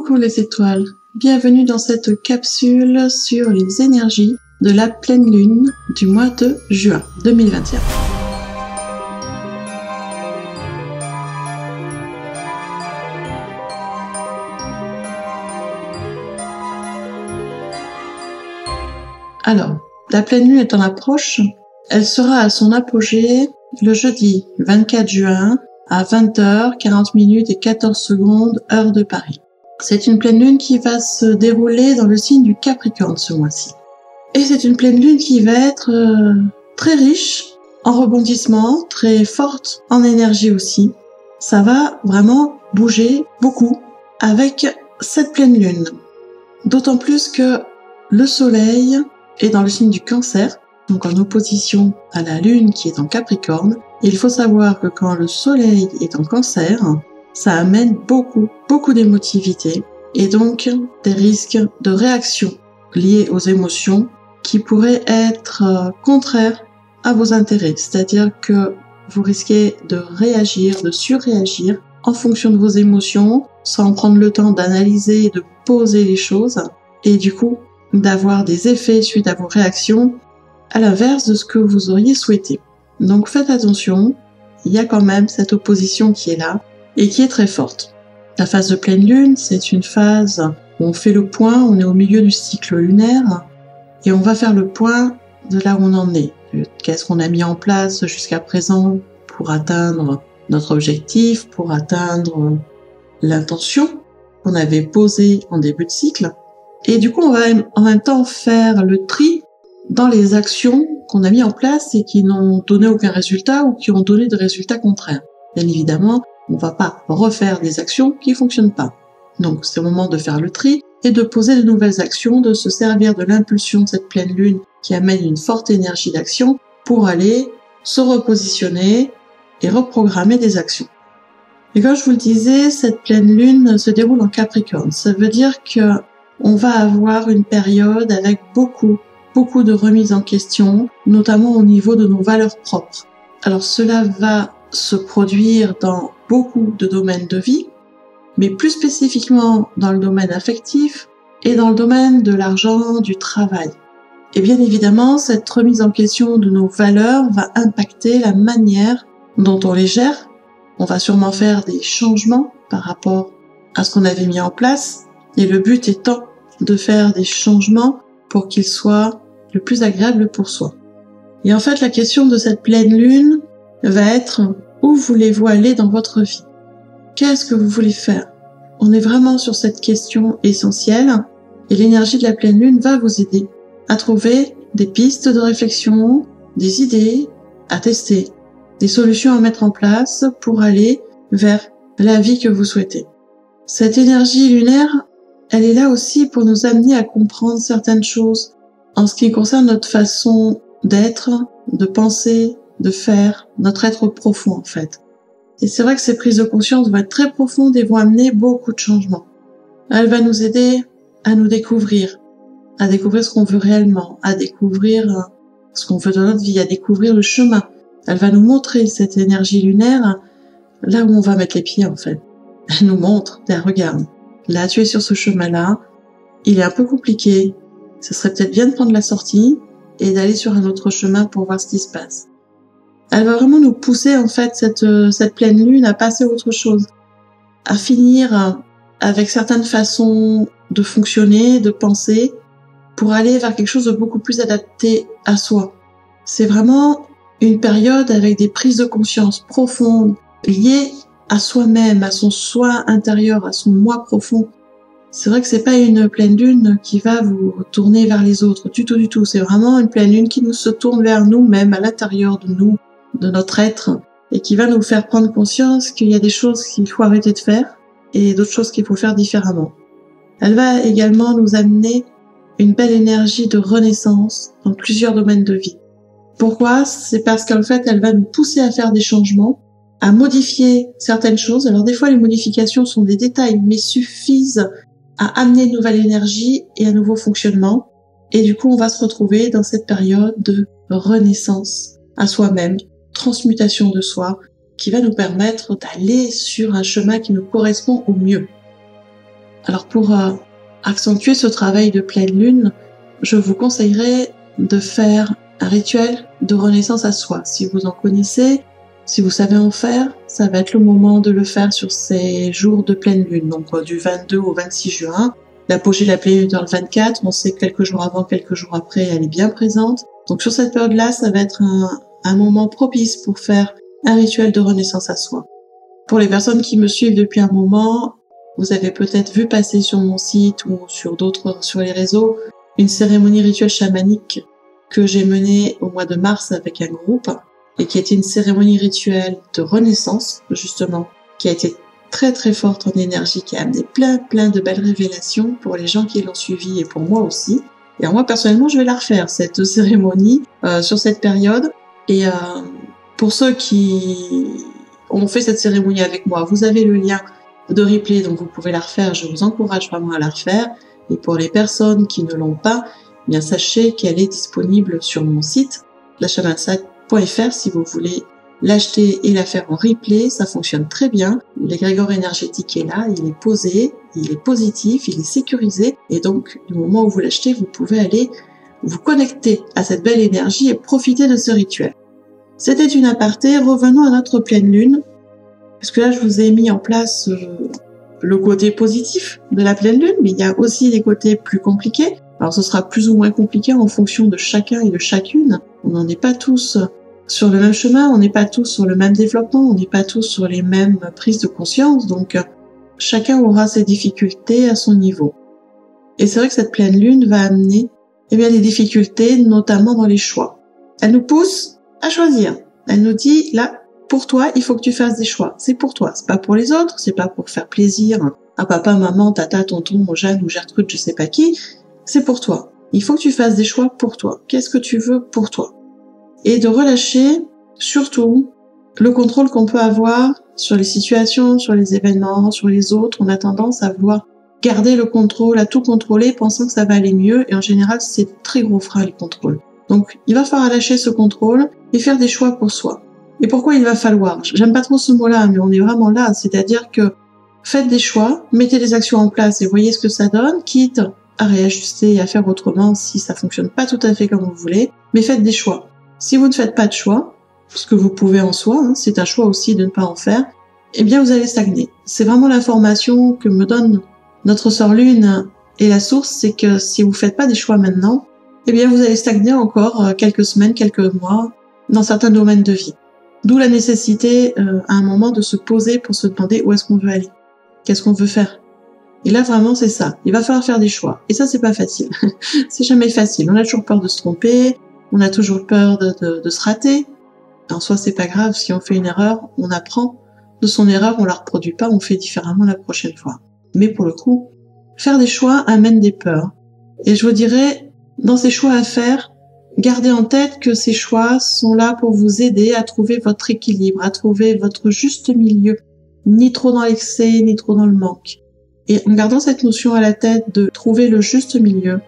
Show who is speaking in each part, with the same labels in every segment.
Speaker 1: Coucou les étoiles, bienvenue dans cette capsule sur les énergies de la pleine lune du mois de juin 2021. Alors, la pleine lune est en approche, elle sera à son apogée le jeudi 24 juin à 20h, 40 minutes et 14 secondes, heure de Paris. C'est une pleine lune qui va se dérouler dans le signe du Capricorne ce mois-ci. Et c'est une pleine lune qui va être très riche en rebondissements, très forte en énergie aussi. Ça va vraiment bouger beaucoup avec cette pleine lune. D'autant plus que le soleil est dans le signe du Cancer, donc en opposition à la lune qui est en Capricorne. Et il faut savoir que quand le soleil est en Cancer, ça amène beaucoup d'émotivité et donc des risques de réaction liés aux émotions qui pourraient être contraires à vos intérêts. C'est-à-dire que vous risquez de réagir, de surréagir en fonction de vos émotions, sans prendre le temps d'analyser et de poser les choses, et du coup d'avoir des effets suite à vos réactions à l'inverse de ce que vous auriez souhaité. Donc faites attention, il y a quand même cette opposition qui est là et qui est très forte. La phase de pleine lune, c'est une phase où on fait le point, on est au milieu du cycle lunaire et on va faire le point de là où on en est. Qu'est-ce qu'on a mis en place jusqu'à présent pour atteindre notre objectif, pour atteindre l'intention qu'on avait posée en début de cycle. Et du coup, on va en même temps faire le tri dans les actions qu'on a mis en place et qui n'ont donné aucun résultat ou qui ont donné des résultats contraires. Bien évidemment, on ne va pas refaire des actions qui ne fonctionnent pas. Donc c'est le moment de faire le tri et de poser de nouvelles actions, de se servir de l'impulsion de cette pleine lune qui amène une forte énergie d'action pour aller se repositionner et reprogrammer des actions. Et comme je vous le disais, cette pleine lune se déroule en Capricorne. Ça veut dire que on va avoir une période avec beaucoup de remises en question, notamment au niveau de nos valeurs propres. Alors cela va se produire dans beaucoup de domaines de vie, mais plus spécifiquement dans le domaine affectif et dans le domaine de l'argent, du travail. Et bien évidemment, cette remise en question de nos valeurs va impacter la manière dont on les gère. On va sûrement faire des changements par rapport à ce qu'on avait mis en place, et le but étant de faire des changements pour qu'ils soient le plus agréable pour soi. Et en fait, la question de cette pleine lune va être: où voulez-vous aller dans votre vie? Qu'est-ce que vous voulez faire? On est vraiment sur cette question essentielle et l'énergie de la pleine lune va vous aider à trouver des pistes de réflexion, des idées à tester, des solutions à mettre en place pour aller vers la vie que vous souhaitez. Cette énergie lunaire, elle est là aussi pour nous amener à comprendre certaines choses en ce qui concerne notre façon d'être, de penser, de faire, notre être profond en fait. Et c'est vrai que ces prises de conscience vont être très profondes et vont amener beaucoup de changements. Elle va nous aider à nous découvrir, à découvrir ce qu'on veut réellement, à découvrir ce qu'on veut dans notre vie, à découvrir le chemin. Elle va nous montrer cette énergie lunaire là où on va mettre les pieds en fait. Elle nous montre, elle regarde. Là, tu es sur ce chemin-là, il est un peu compliqué, ce serait peut-être bien de prendre la sortie et d'aller sur un autre chemin pour voir ce qui se passe. Elle va vraiment nous pousser en fait, cette pleine lune, à passer à autre chose, à finir avec certaines façons de fonctionner, de penser, pour aller vers quelque chose de beaucoup plus adapté à soi. C'est vraiment une période avec des prises de conscience profondes, liées à soi-même, à son soi intérieur, à son moi profond. C'est vrai que c'est pas une pleine lune qui va vous tourner vers les autres, du tout. C'est vraiment une pleine lune qui nous se tourne vers nous-mêmes, à l'intérieur de nous, de notre être, et qui va nous faire prendre conscience qu'il y a des choses qu'il faut arrêter de faire et d'autres choses qu'il faut faire différemment. Elle va également nous amener une belle énergie de renaissance dans plusieurs domaines de vie. Pourquoi? C'est parce qu'en fait, elle va nous pousser à faire des changements, à modifier certaines choses. Alors des fois, les modifications sont des détails, mais suffisent à amener une nouvelle énergie et un nouveau fonctionnement. Et du coup, on va se retrouver dans cette période de renaissance à soi-même, transmutation de soi, qui va nous permettre d'aller sur un chemin qui nous correspond au mieux. Alors pour accentuer ce travail de pleine lune, je vous conseillerais de faire un rituel de renaissance à soi. Si vous en connaissez, si vous savez en faire, ça va être le moment de le faire sur ces jours de pleine lune, donc du 22 au 26 juin. L'apogée de la pleine lune dans le 24, on sait que quelques jours avant, quelques jours après, elle est bien présente. Donc sur cette période-là, ça va être un moment propice pour faire un rituel de renaissance à soi. Pour les personnes qui me suivent depuis un moment, vous avez peut-être vu passer sur mon site ou sur les réseaux, une cérémonie rituelle chamanique que j'ai menée au mois de mars avec un groupe et qui était une cérémonie rituelle de renaissance, justement, qui a été très très forte en énergie, qui a amené plein de belles révélations pour les gens qui l'ont suivi et pour moi aussi. Et alors moi personnellement, je vais la refaire, cette cérémonie, sur cette période. Et pour ceux qui ont fait cette cérémonie avec moi, vous avez le lien de replay, donc vous pouvez la refaire, je vous encourage vraiment à la refaire. Et pour les personnes qui ne l'ont pas, eh bien sachez qu'elle est disponible sur mon site, lachamanside.fr, si vous voulez l'acheter et la faire en replay, ça fonctionne très bien. L'égrégore énergétique est là, il est posé, il est positif, il est sécurisé, et donc du moment où vous l'achetez, vous pouvez aller vous connecter à cette belle énergie et profiter de ce rituel. C'était une aparté, revenons à notre pleine lune, parce que là je vous ai mis en place le côté positif de la pleine lune, mais il y a aussi des côtés plus compliqués. Alors ce sera plus ou moins compliqué en fonction de chacun et de chacune. On n'en est pas tous sur le même chemin, on n'est pas tous sur le même développement, on n'est pas tous sur les mêmes prises de conscience, donc chacun aura ses difficultés à son niveau. Et c'est vrai que cette pleine lune va amener des difficultés, notamment dans les choix. Elle nous pousse à choisir. Elle nous dit, là, pour toi, il faut que tu fasses des choix. C'est pour toi, c'est pas pour les autres, c'est pas pour faire plaisir à papa, maman, tata, tonton, Jeanne ou Gertrude, je sais pas qui, c'est pour toi. Il faut que tu fasses des choix pour toi. Qu'est-ce que tu veux pour toi? Et de relâcher, surtout, le contrôle qu'on peut avoir sur les situations, sur les événements, sur les autres. On a tendance à vouloir garder le contrôle, à tout contrôler, pensant que ça va aller mieux. Et en général, c'est très gros frein, les contrôles. Donc, il va falloir lâcher ce contrôle et faire des choix pour soi. Et pourquoi il va falloir? J'aime pas trop ce mot-là, mais on est vraiment là. C'est-à-dire que faites des choix, mettez des actions en place et voyez ce que ça donne, quitte à réajuster et à faire autrement si ça fonctionne pas tout à fait comme vous voulez. Mais faites des choix. Si vous ne faites pas de choix, ce que vous pouvez en soi, c'est un choix aussi de ne pas en faire, eh bien vous allez stagner. C'est vraiment l'information que me donne notre sœur Lune et la source, c'est que si vous faites pas des choix maintenant, eh bien vous allez stagner encore quelques semaines, quelques mois dans certains domaines de vie. D'où la nécessité à un moment de se poser pour se demander où est-ce qu'on veut aller, qu'est-ce qu'on veut faire. Et là vraiment c'est ça, il va falloir faire des choix. Et ça c'est pas facile, c'est jamais facile. On a toujours peur de se tromper, on a toujours peur de se rater. En soi c'est pas grave, si on fait une erreur, on apprend de son erreur, on la reproduit pas, on fait différemment la prochaine fois. Mais pour le coup, faire des choix amène des peurs. Et je vous dirais, dans ces choix à faire, gardez en tête que ces choix sont là pour vous aider à trouver votre équilibre, à trouver votre juste milieu, ni trop dans l'excès, ni trop dans le manque. Et en gardant cette notion à la tête de trouver le juste milieu,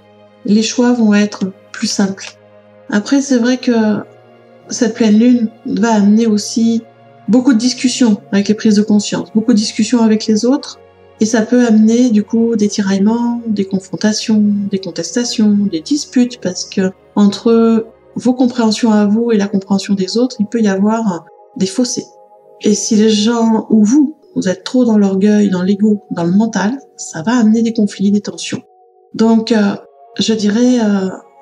Speaker 1: les choix vont être plus simples. Après, c'est vrai que cette pleine lune va amener aussi beaucoup de discussions avec les prises de conscience, beaucoup de discussions avec les autres, et ça peut amener du coup des tiraillements, des confrontations, des contestations, des disputes, parce que entre vos compréhensions à vous et la compréhension des autres, il peut y avoir des fossés. Et si les gens ou vous êtes trop dans l'orgueil, dans l'ego, dans le mental, ça va amener des conflits, des tensions. Donc, je dirais,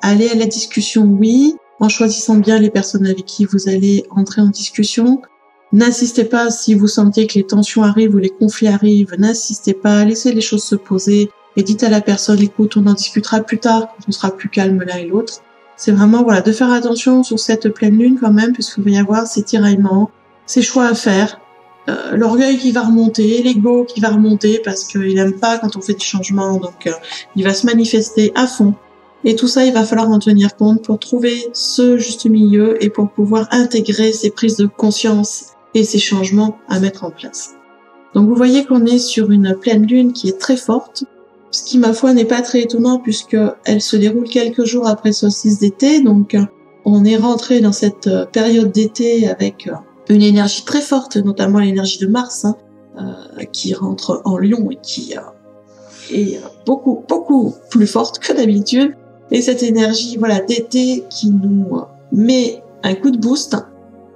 Speaker 1: aller à la discussion, oui, en choisissant bien les personnes avec qui vous allez entrer en discussion. N'insistez pas si vous sentez que les tensions arrivent ou les conflits arrivent, n'insistez pas, laissez les choses se poser et dites à la personne, écoute, on en discutera plus tard, quand on sera plus calme l'un et l'autre. C'est vraiment, de faire attention sur cette pleine lune quand même, puisqu'il va y avoir ces tiraillements, ces choix à faire, l'orgueil qui va remonter, l'ego qui va remonter parce qu'il n'aime pas quand on fait des changements, donc il va se manifester à fond. Et tout ça, il va falloir en tenir compte pour trouver ce juste milieu et pour pouvoir intégrer ces prises de conscience et ces changements à mettre en place. Donc vous voyez qu'on est sur une pleine lune qui est très forte, ce qui ma foi n'est pas très étonnant puisque elle se déroule quelques jours après le solstice d'été, donc on est rentré dans cette période d'été avec une énergie très forte, notamment l'énergie de Mars, qui rentre en Lion et qui est beaucoup plus forte que d'habitude. Et cette énergie, voilà, d'été qui nous met un coup de boost,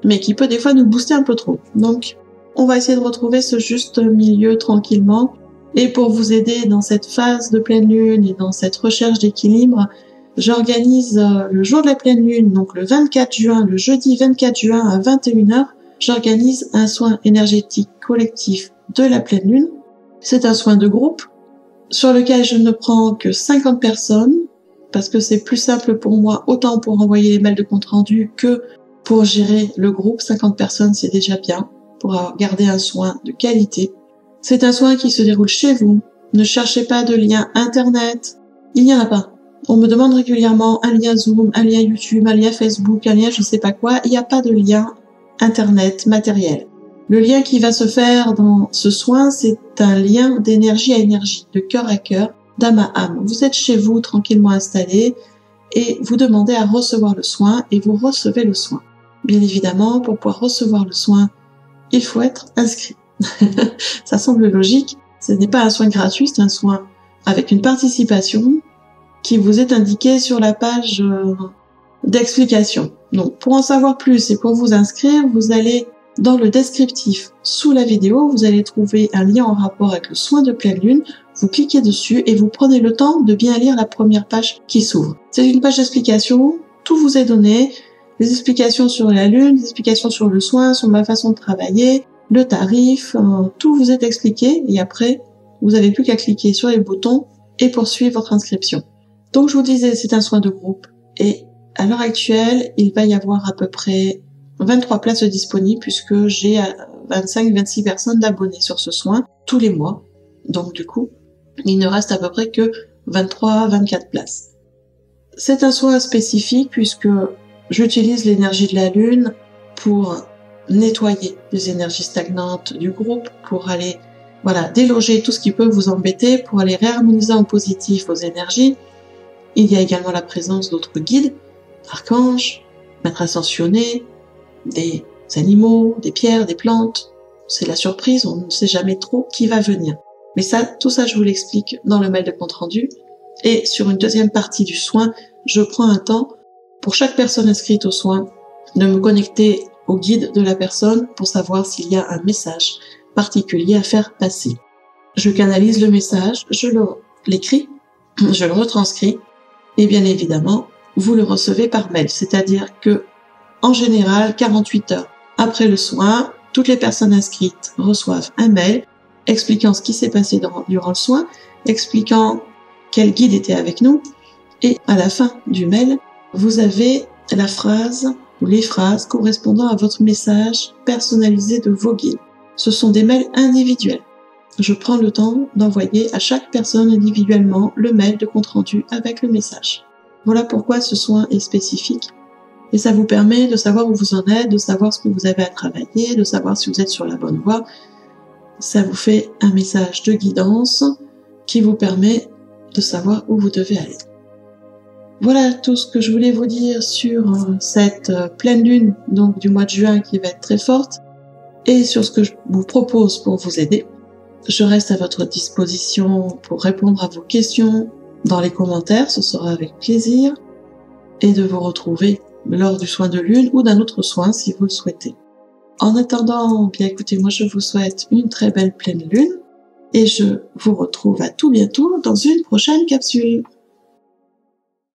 Speaker 1: mais qui peut des fois nous booster un peu trop. Donc, on va essayer de retrouver ce juste milieu tranquillement. Et pour vous aider dans cette phase de pleine lune et dans cette recherche d'équilibre, j'organise le jour de la pleine lune, donc le 24 juin, le jeudi 24 juin à 21h, j'organise un soin énergétique collectif de la pleine lune. C'est un soin de groupe sur lequel je ne prends que 50 personnes parce que c'est plus simple pour moi, autant pour envoyer les mails de compte rendu que pour gérer le groupe. 50 personnes, c'est déjà bien pour garder un soin de qualité. C'est un soin qui se déroule chez vous. Ne cherchez pas de lien internet. Il n'y en a pas. On me demande régulièrement un lien Zoom, un lien YouTube, un lien Facebook, un lien je sais pas quoi. Il n'y a pas de lien internet matériel. Le lien qui va se faire dans ce soin, c'est un lien d'énergie à énergie, de cœur à cœur, d'âme à âme. Vous êtes chez vous, tranquillement installé, et vous demandez à recevoir le soin, et vous recevez le soin. Bien évidemment, pour pouvoir recevoir le soin, il faut être inscrit. Ça semble logique, ce n'est pas un soin gratuit, c'est un soin avec une participation qui vous est indiquée sur la page d'explication. Donc, pour en savoir plus et pour vous inscrire, vous allez dans le descriptif sous la vidéo, vous allez trouver un lien en rapport avec le soin de pleine lune. Vous cliquez dessus et vous prenez le temps de bien lire la première page qui s'ouvre. C'est une page d'explication, tout vous est donné, des explications sur la lune, des explications sur le soin, sur ma façon de travailler, le tarif, tout vous est expliqué et après, vous n'avez plus qu'à cliquer sur les boutons et poursuivre votre inscription. Donc je vous disais, c'est un soin de groupe et à l'heure actuelle, il va y avoir à peu près 23 places disponibles puisque j'ai 25-26 personnes d'abonnés sur ce soin tous les mois. Donc du coup, il ne reste à peu près que 23-24 places. C'est un soin spécifique puisque j'utilise l'énergie de la lune pour nettoyer les énergies stagnantes du groupe, pour aller déloger tout ce qui peut vous embêter, pour aller réharmoniser en positif vos énergies. Il y a également la présence d'autres guides, archanges, maîtres ascensionnés, des animaux, des pierres, des plantes. C'est la surprise, on ne sait jamais trop qui va venir. Mais ça, tout ça, je vous l'explique dans le mail de compte rendu. Et sur une deuxième partie du soin, je prends un temps pour chaque personne inscrite au soin de me connecter au guide de la personne pour savoir s'il y a un message particulier à faire passer. Je canalise le message, je l'écris, je le retranscris et bien évidemment, vous le recevez par mail. C'est-à-dire que en général, 48 heures après le soin, toutes les personnes inscrites reçoivent un mail expliquant ce qui s'est passé durant le soin, expliquant quel guide était avec nous, et à la fin du mail, vous avez la phrase ou les phrases correspondant à votre message personnalisé de vos guides. Ce sont des mails individuels. Je prends le temps d'envoyer à chaque personne individuellement le mail de compte rendu avec le message. Voilà pourquoi ce soin est spécifique. Et ça vous permet de savoir où vous en êtes, de savoir ce que vous avez à travailler, de savoir si vous êtes sur la bonne voie. Ça vous fait un message de guidance qui vous permet de savoir où vous devez aller. Voilà tout ce que je voulais vous dire sur cette pleine lune donc du mois de juin qui va être très forte et sur ce que je vous propose pour vous aider. Je reste à votre disposition pour répondre à vos questions dans les commentaires, ce sera avec plaisir, et de vous retrouver lors du soin de lune ou d'un autre soin si vous le souhaitez. En attendant, bien écoutez, moi je vous souhaite une très belle pleine lune et je vous retrouve à tout bientôt dans une prochaine capsule.